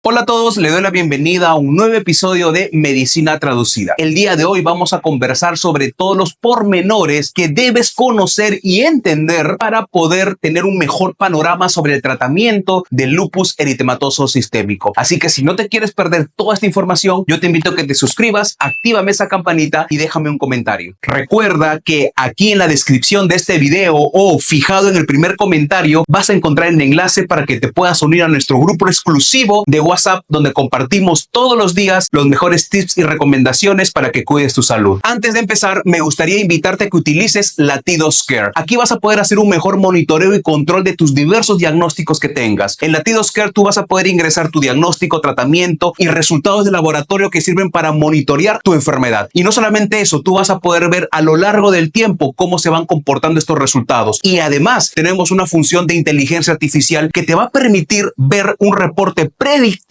Hola a todos, le doy la bienvenida a un nuevo episodio de Medicina Traducida. El día de hoy vamos a conversar sobre todos los pormenores que debes conocer y entender para poder tener un mejor panorama sobre el tratamiento del lupus eritematoso sistémico. Así que si no te quieres perder toda esta información, yo te invito a que te suscribas, actívame esa campanita y déjame un comentario. Recuerda que aquí en la descripción de este video o fijado en el primer comentario vas a encontrar el enlace para que te puedas unir a nuestro grupo exclusivo de WhatsApp, donde compartimos todos los días los mejores tips y recomendaciones para que cuides tu salud. Antes de empezar, me gustaría invitarte a que utilices Latidos Care. Aquí vas a poder hacer un mejor monitoreo y control de tus diversos diagnósticos que tengas. En Latidos Care tú vas a poder ingresar tu diagnóstico, tratamiento y resultados de laboratorio que sirven para monitorear tu enfermedad. Y no solamente eso, tú vas a poder ver a lo largo del tiempo cómo se van comportando estos resultados. Y además tenemos una función de inteligencia artificial que te va a permitir ver un reporte predictivo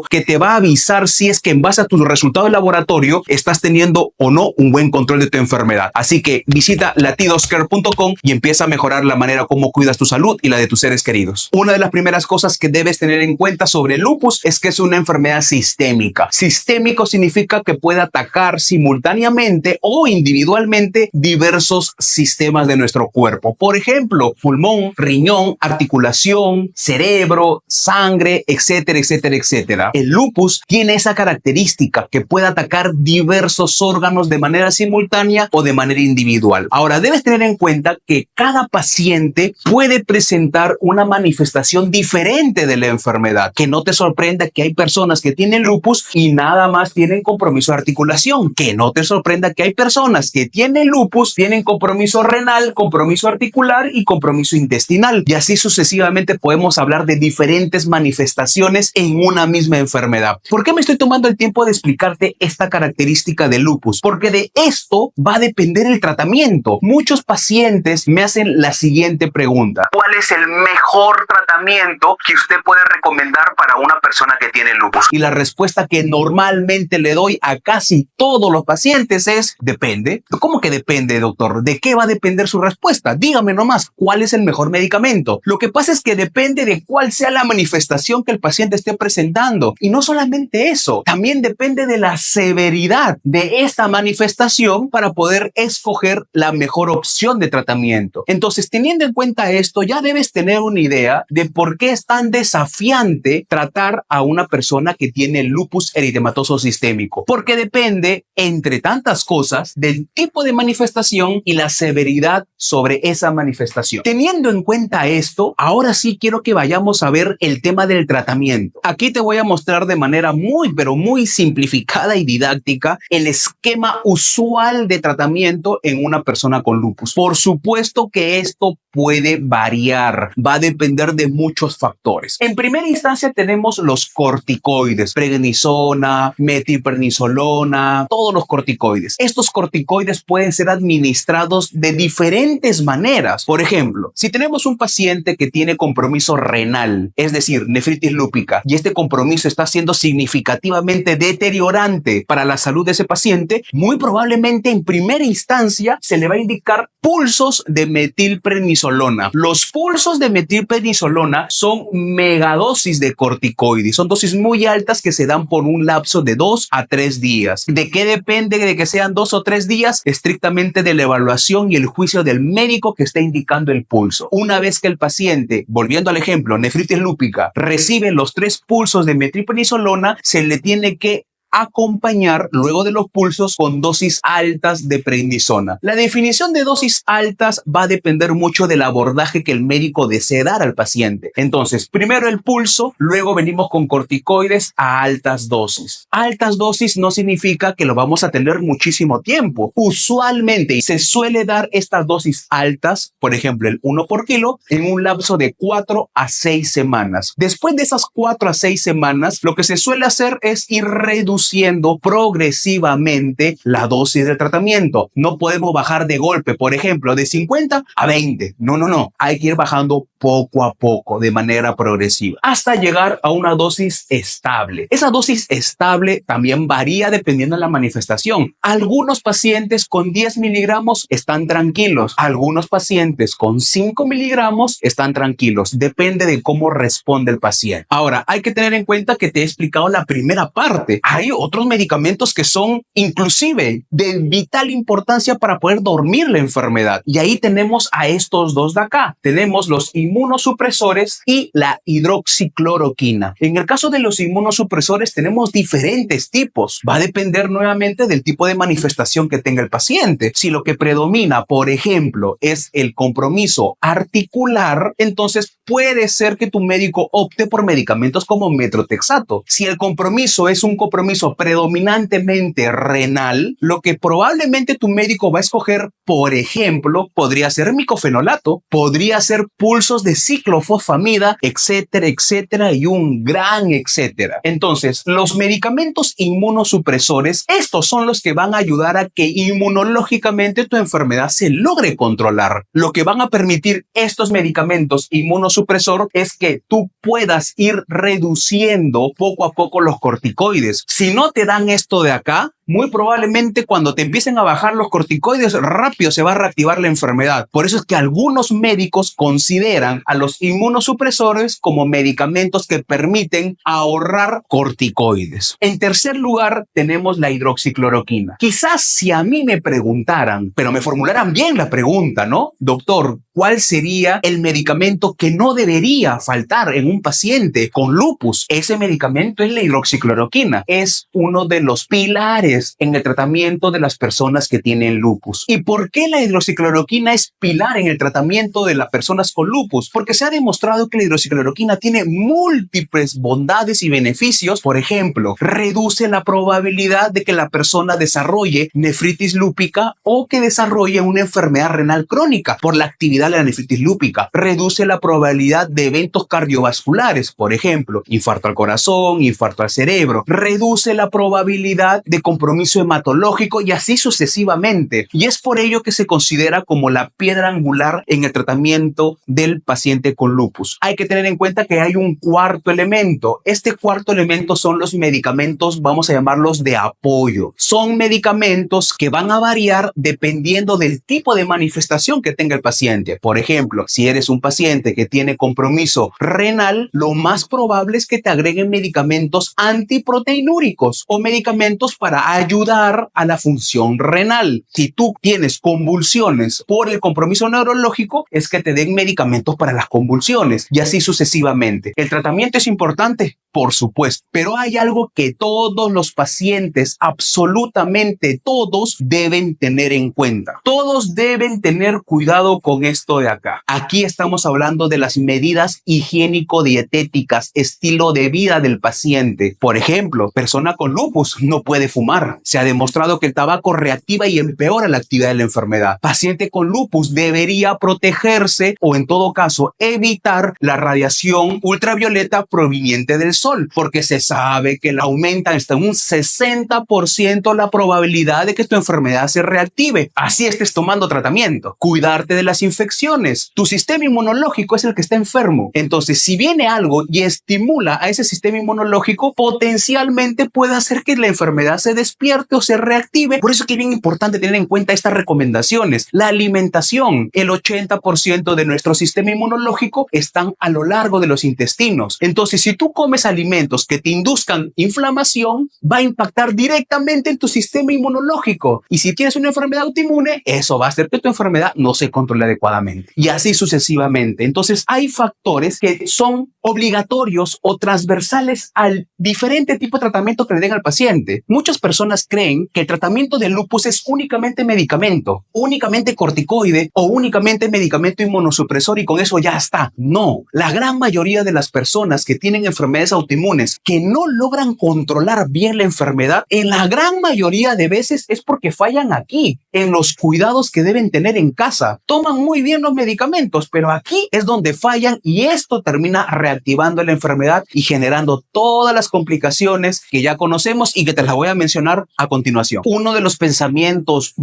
que te va a avisar si es que en base a tus resultados de laboratorio estás teniendo o no un buen control de tu enfermedad. Así que visita latidoscare.com y empieza a mejorar la manera como cuidas tu salud y la de tus seres queridos. Una de las primeras cosas que debes tener en cuenta sobre el lupus es que es una enfermedad sistémica. Sistémico significa que puede atacar simultáneamente o individualmente diversos sistemas de nuestro cuerpo. Por ejemplo, pulmón, riñón, articulación, cerebro, sangre, etcétera, etcétera, etcétera. El lupus tiene esa característica que puede atacar diversos órganos de manera simultánea o de manera individual. Ahora, debes tener en cuenta que cada paciente puede presentar una manifestación diferente de la enfermedad. Que no te sorprenda que hay personas que tienen lupus y nada más tienen compromiso de articulación. Que no te sorprenda que hay personas que tienen lupus, tienen compromiso renal, compromiso articular y compromiso intestinal. Y así sucesivamente podemos hablar de diferentes manifestaciones en una misma enfermedad. ¿Por qué me estoy tomando el tiempo de explicarte esta característica del lupus? Porque de esto va a depender el tratamiento. Muchos pacientes me hacen la siguiente pregunta: ¿cuál es el mejor tratamiento que usted puede recomendar para una persona que tiene lupus? Y la respuesta que normalmente le doy a casi todos los pacientes es: depende. ¿Cómo que depende, doctor? ¿De qué va a depender su respuesta? Dígame nomás, ¿cuál es el mejor medicamento? Lo que pasa es que depende de cuál sea la manifestación que el paciente esté presentando. Y no solamente eso, también depende de la severidad de esta manifestación para poder escoger la mejor opción de tratamiento. Entonces, teniendo en cuenta esto, ya debes tener una idea de por qué es tan desafiante tratar a una persona que tiene lupus eritematoso sistémico. Porque depende, entre tantas cosas, del tipo de manifestación y la severidad sobre esa manifestación. Teniendo en cuenta esto, ahora sí quiero que vayamos a ver el tema del tratamiento. Aquí te voy a mostrar de manera muy simplificada y didáctica el esquema usual de tratamiento en una persona con lupus. Por supuesto que esto puede variar, va a depender de muchos factores. En primera instancia tenemos los corticoides, prednisona, metilprednisolona, todos los corticoides. Estos corticoides pueden ser administrados de diferentes maneras. Por ejemplo, si tenemos un paciente que tiene compromiso renal, es decir, nefritis lúpica, y este compromiso está siendo significativamente deteriorante para la salud de ese paciente, muy probablemente en primera instancia se le va a indicar pulsos de metilprednisolona. Los pulsos de metilprednisolona son megadosis de corticoides. Son dosis muy altas que se dan por un lapso de 2 a 3 días. ¿De qué depende de que sean 2 o 3 días? Estrictamente de la evaluación y el juicio del médico que está indicando el pulso. Una vez que el paciente, volviendo al ejemplo, nefritis lúpica, recibe los 3 pulsos de metilprednisolona, se le tiene que acompañar luego de los pulsos con dosis altas de prednisona. La definición de dosis altas va a depender mucho del abordaje que el médico desee dar al paciente. Entonces, primero el pulso, luego venimos con corticoides a altas dosis. Altas dosis no significa que lo vamos a tener muchísimo tiempo. Usualmente se suele dar estas dosis altas, por ejemplo, el 1 por kilo, en un lapso de 4 a 6 semanas. Después de esas 4 a 6 semanas, lo que se suele hacer es ir reduciendo reduciendo progresivamente la dosis del tratamiento. No podemos bajar de golpe, por ejemplo, de 50 a 20. No. Hay que ir bajando poco a poco, de manera progresiva, hasta llegar a una dosis estable. Esa dosis estable también varía dependiendo de la manifestación. Algunos pacientes con 10 miligramos están tranquilos. Algunos pacientes con 5 miligramos están tranquilos. Depende de cómo responde el paciente. Ahora, hay que tener en cuenta que te he explicado la primera parte. Hay otros medicamentos que son inclusive de vital importancia para poder dormir la enfermedad. Y ahí tenemos a estos dos de acá. Tenemos los inmunosupresores y la hidroxicloroquina. En el caso de los inmunosupresores tenemos diferentes tipos. Va a depender nuevamente del tipo de manifestación que tenga el paciente. Si lo que predomina, por ejemplo, es el compromiso articular, entonces puede ser que tu médico opte por medicamentos como metrotexato. Si el compromiso es un compromiso predominantemente renal, lo que probablemente tu médico va a escoger, por ejemplo, podría ser micofenolato, podría ser pulsos de ciclofosfamida, etcétera, y un gran etcétera. Entonces, los medicamentos inmunosupresores, estos son los que van a ayudar a que inmunológicamente tu enfermedad se logre controlar. Lo que van a permitir estos medicamentos inmunosupresor es que tú puedas ir reduciendo poco a poco los corticoides. Si no te dan esto de acá, muy probablemente cuando te empiecen a bajar los corticoides, rápido se va a reactivar la enfermedad. Por eso es que algunos médicos consideran a los inmunosupresores como medicamentos que permiten ahorrar corticoides. En tercer lugar, tenemos la hidroxicloroquina. Quizás si a mí me preguntaran, pero me formularan bien la pregunta, ¿no? Doctor, ¿cuál sería el medicamento que no debería faltar en un paciente con lupus? Ese medicamento es la hidroxicloroquina. Es uno de los pilares en el tratamiento de las personas que tienen lupus. ¿Y por qué la hidroxicloroquina es pilar en el tratamiento de las personas con lupus? Porque se ha demostrado que la hidroxicloroquina tiene múltiples bondades y beneficios. Por ejemplo, reduce la probabilidad de que la persona desarrolle nefritis lúpica o que desarrolle una enfermedad renal crónica por la actividad de la nefritis lúpica. Reduce la probabilidad de eventos cardiovasculares, por ejemplo, infarto al corazón, infarto al cerebro. Reduce la probabilidad de compromiso hematológico y así sucesivamente. Y es por ello que se considera como la piedra angular en el tratamiento del paciente con lupus. Hay que tener en cuenta que hay un cuarto elemento. Este cuarto elemento son los medicamentos, vamos a llamarlos de apoyo. Son medicamentos que van a variar dependiendo del tipo de manifestación que tenga el paciente. Por ejemplo, si eres un paciente que tiene compromiso renal, lo más probable es que te agreguen medicamentos antiproteinúricos o medicamentos para ayudar a la función renal. Si tú tienes convulsiones por el compromiso neurológico, es que te den medicamentos para las convulsiones y así sucesivamente. ¿El tratamiento es importante? Por supuesto, pero hay algo que todos los pacientes, absolutamente todos, deben tener en cuenta. Todos deben tener cuidado con esto de acá. Aquí estamos hablando de las medidas higiénico-dietéticas, estilo de vida del paciente. Por ejemplo, persona con lupus no puede fumar. Se ha demostrado que el tabaco reactiva y empeora la actividad de la enfermedad. Paciente con lupus debería protegerse o en todo caso evitar la radiación ultravioleta proveniente del sol, porque se sabe que aumenta hasta un 60% la probabilidad de que tu enfermedad se reactive. Así estés tomando tratamiento. Cuidarte de las infecciones. Tu sistema inmunológico es el que está enfermo. Entonces, si viene algo y estimula a ese sistema inmunológico, potencialmente puede hacer que la enfermedad se despierte o se reactive. Por eso es que es bien importante tener en cuenta estas recomendaciones. La alimentación, el 80% de nuestro sistema inmunológico están a lo largo de los intestinos. Entonces, si tú comes alimentos que te induzcan inflamación, va a impactar directamente en tu sistema inmunológico. Y si tienes una enfermedad autoinmune, eso va a hacer que tu enfermedad no se controle adecuadamente. Y así sucesivamente. Entonces, hay factores que son obligatorios o transversales al diferente tipo de tratamiento que le den al paciente. Muchas personas personas creen que el tratamiento del lupus es únicamente medicamento, únicamente corticoide o únicamente medicamento inmunosupresor y con eso ya está. No, la gran mayoría de las personas que tienen enfermedades autoinmunes que no logran controlar bien la enfermedad, en la gran mayoría de veces es porque fallan aquí, en los cuidados que deben tener en casa. Toman muy bien los medicamentos, pero aquí es donde fallan y esto termina reactivando la enfermedad y generando todas las complicaciones que ya conocemos y que te las voy a mencionar a continuación. Uno de los pensamientos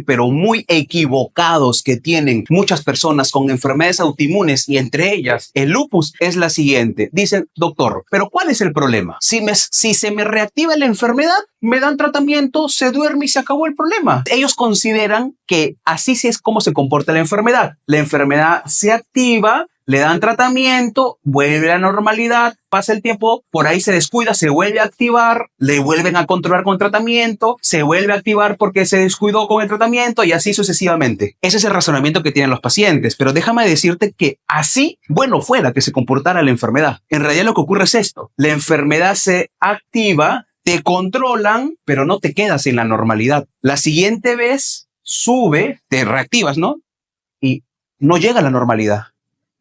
pero muy equivocados que tienen muchas personas con enfermedades autoinmunes y entre ellas el lupus es la siguiente. Dicen, doctor, ¿pero cuál es el problema? Si se me reactiva la enfermedad, me dan tratamiento, se duerme y se acabó el problema. Ellos consideran que así sí es como se comporta la enfermedad. La enfermedad se activa, le dan tratamiento, vuelve a la normalidad, pasa el tiempo, por ahí se descuida, se vuelve a activar, le vuelven a controlar con tratamiento, se vuelve a activar porque se descuidó con el tratamiento y así sucesivamente. Ese es el razonamiento que tienen los pacientes, pero déjame decirte que así, bueno fuera que se comportara la enfermedad. En realidad lo que ocurre es esto, la enfermedad se activa, te controlan, pero no te quedas en la normalidad. La siguiente vez sube, te reactivas, ¿no? Y no llega a la normalidad.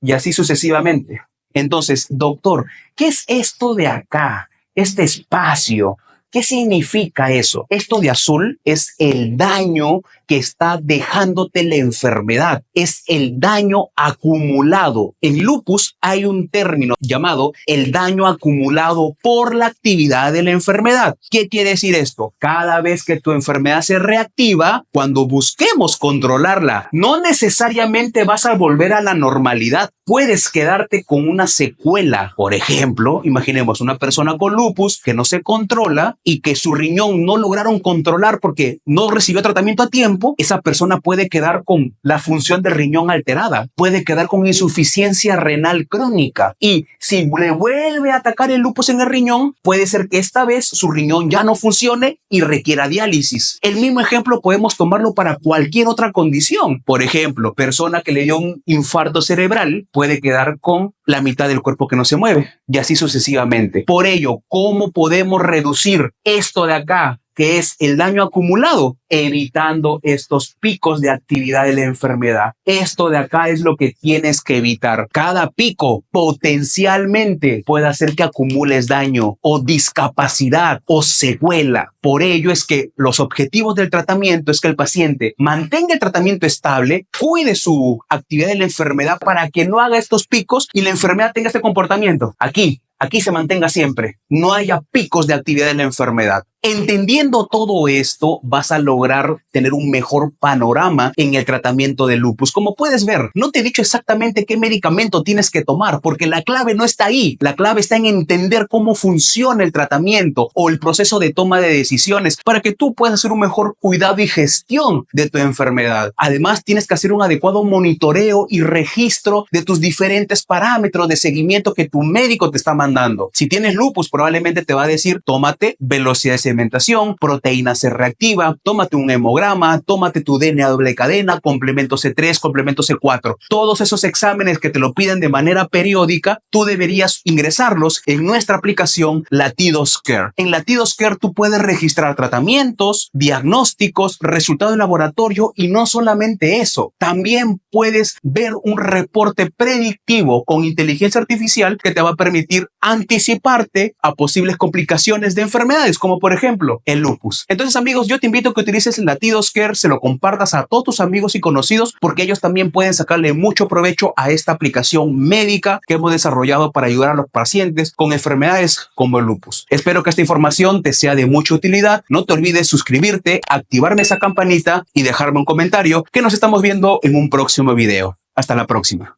Y así sucesivamente. Entonces, doctor, ¿qué es esto de acá? Este espacio. ¿Qué significa eso? Esto de azul es el daño que está dejándote la enfermedad. Es el daño acumulado. En lupus hay un término llamado el daño acumulado por la actividad de la enfermedad. ¿Qué quiere decir esto? Cada vez que tu enfermedad se reactiva, cuando busquemos controlarla, no necesariamente vas a volver a la normalidad. Puedes quedarte con una secuela. Por ejemplo, imaginemos una persona con lupus que no se controla y que su riñón no lograron controlar porque no recibió tratamiento a tiempo. Esa persona puede quedar con la función del riñón alterada, puede quedar con insuficiencia renal crónica y si le vuelve a atacar el lupus en el riñón, puede ser que esta vez su riñón ya no funcione y requiera diálisis. El mismo ejemplo podemos tomarlo para cualquier otra condición. Por ejemplo, persona que le dio un infarto cerebral puede quedar con la mitad del cuerpo que no se mueve y así sucesivamente. Por ello, ¿cómo podemos reducir esto de acá, que es el daño acumulado? Evitando estos picos de actividad de la enfermedad. Esto de acá es lo que tienes que evitar. Cada pico potencialmente puede hacer que acumules daño o discapacidad o secuela. Por ello es que los objetivos del tratamiento es que el paciente mantenga el tratamiento estable, cuide su actividad de la enfermedad para que no haga estos picos y la enfermedad tenga este comportamiento. Aquí se mantenga siempre, no haya picos de actividad de la enfermedad. Entendiendo todo esto, vas a lograr tener un mejor panorama en el tratamiento del lupus. Como puedes ver, no te he dicho exactamente qué medicamento tienes que tomar, porque la clave no está ahí. La clave está en entender cómo funciona el tratamiento o el proceso de toma de decisiones para que tú puedas hacer un mejor cuidado y gestión de tu enfermedad. Además, tienes que hacer un adecuado monitoreo y registro de tus diferentes parámetros de seguimiento que tu médico te está mandando. Si tienes lupus, probablemente te va a decir, tómate velocidad de sedimentación, proteína C reactiva, tómate un hemograma, tómate tu DNA doble cadena, complemento C3, complemento C4. Todos esos exámenes que te lo piden de manera periódica, tú deberías ingresarlos en nuestra aplicación Latidos Care. En Latidos Care tú puedes registrar tratamientos, diagnósticos, resultados de laboratorio y no solamente eso, también puedes ver un reporte predictivo con inteligencia artificial que te va a permitir anticiparte a posibles complicaciones de enfermedades, como por ejemplo el lupus. Entonces, amigos, yo te invito a que utilices Latidos Care, se lo compartas a todos tus amigos y conocidos, porque ellos también pueden sacarle mucho provecho a esta aplicación médica que hemos desarrollado para ayudar a los pacientes con enfermedades como el lupus. Espero que esta información te sea de mucha utilidad. No te olvides suscribirte, activarme esa campanita y dejarme un comentario, que nos estamos viendo en un próximo video. Hasta la próxima.